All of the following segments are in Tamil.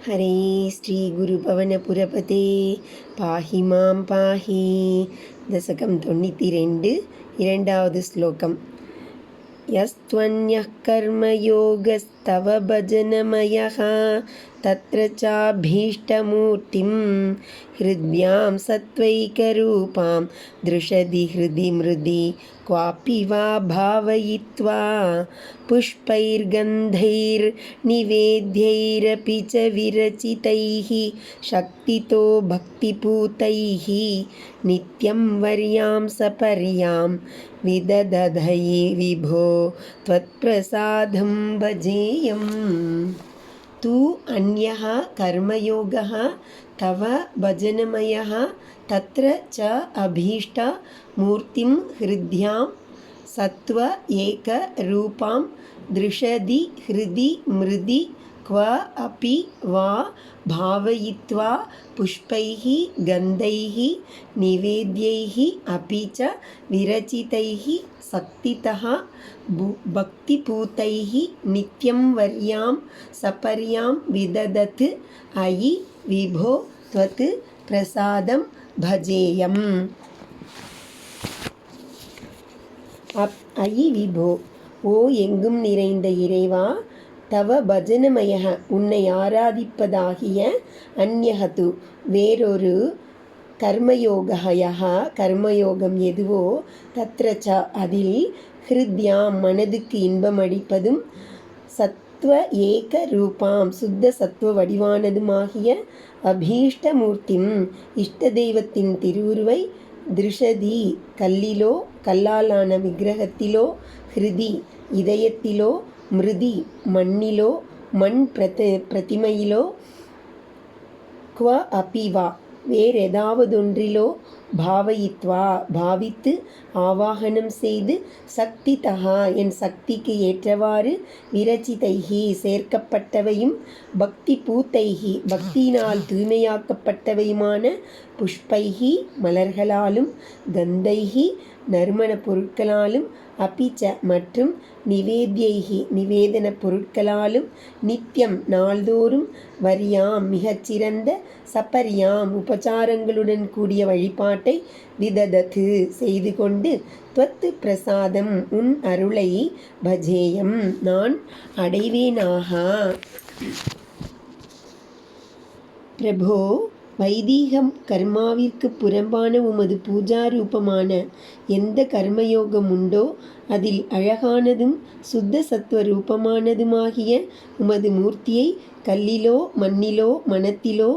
हरे श्री गुरुपवनपुरपते पाहि मां पाहि दशकं 92 இரண்டாவது ஸ்லோகம் यस्त्वन्यः कर्मयोगस्तव भजनमयः तत्र चाभीष्टमूर्तिं हृद्यां सत्त्वैकरूपां दृशति हृदि मृदि क्वापि वा भावयित्वा पुष्पैर्गन्धैर्निवेद्यैरपि च विरचितैः शक्तितो भक्तिपूतैः नित्यं वर्यां सपर्यां विदधयै विभो त्वत्प्रसादं भजेयम्। तु अन्यः कर्मयोगः तव भजनमयः तत्र च अभीष्ट मूर्तिं हृद्यां सत्त्व एकरूपां दृशति हृदि मृदि क्व अपि वा भावयित्वा पुष्पैः गन्धैः निवेद्यैः अपि च विरचितैः शक्तितः भक्तिपूतैः नित्यं वर्यां सपर्यां विदधत् अयि विभो त्वत् प्रसादं भजेयम्। अयि विभो ओ எங்கும் நிறைந்த இறைவா, தவ பஜனமயக உன்னை ஆராதிப்பதாகிய அந்யஹது வேறொரு கர்மயோகஹயஹ கர்மயோகம் எதுவோ தத்ரச்ச அதில் ஹிருத்யாம் மனதுக்கு இன்பமளிப்பதும் சத்வ ஏக ரூபாம் சுத்த சத்துவ வடிவானதுமாகிய அபீஷ்டமூர்த்திம் இஷ்ட தெய்வத்தின் திருவுருவை திருஷதி கல்லிலோ கல்லாலான விக்கிரகத்திலோ ஹிருதி இதயத்திலோ மிருதி மண்ணிலோ மண் பிரதிமையிலோ क्व अपि वा வேறெதாவதொன்றிலோ பாவயித்வா பாவித்து ஆவாகனம் செய்து சக்திதா என் சக்திக்கு ஏற்றவாறு விரச்சிதைகி சேர்க்கப்பட்டவையும் பக்தி பூத்தைகி பக்தியினால் தூய்மையாக்கப்பட்டவையுமான புஷ்பைகி மலர்களாலும் கந்தைகி நறுமண பொருட்களாலும் அபிச்ச மற்றும் நிவேத்யைகி நிவேதன பொருட்களாலும் நித்தியம் நாள்தோறும் வரியாம் மிகச்சிறந்த சப்பரியாம் உபசாரங்களுடன் கூடிய வழிபாட்டை விததத்து செய்து கொண்டு துவத்து பிரசாதம் உன் அருளை பஜேயம் நான் அடைவேனாக. பிரபோ, வைதீகம் கர்மாவிற்கு புறம்பான உமது பூஜாரூபமான எந்த கர்மயோகம் உண்டோ அதில் அழகானதும் சுத்த சத்துவ ரூபமானதுமாகிய உமது மூர்த்தியை கல்லிலோ மண்ணிலோ மனத்திலோ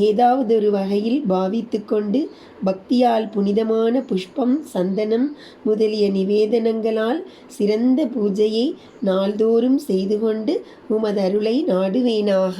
ஏதாவதொரு வகையில் பாவித்து கொண்டு பக்தியால் புனிதமான புஷ்பம் சந்தனம் முதலிய நிவேதனங்களால் சிறந்த பூஜையை நாள்தோறும் செய்து கொண்டு உமது அருளை நாடுவேனாக.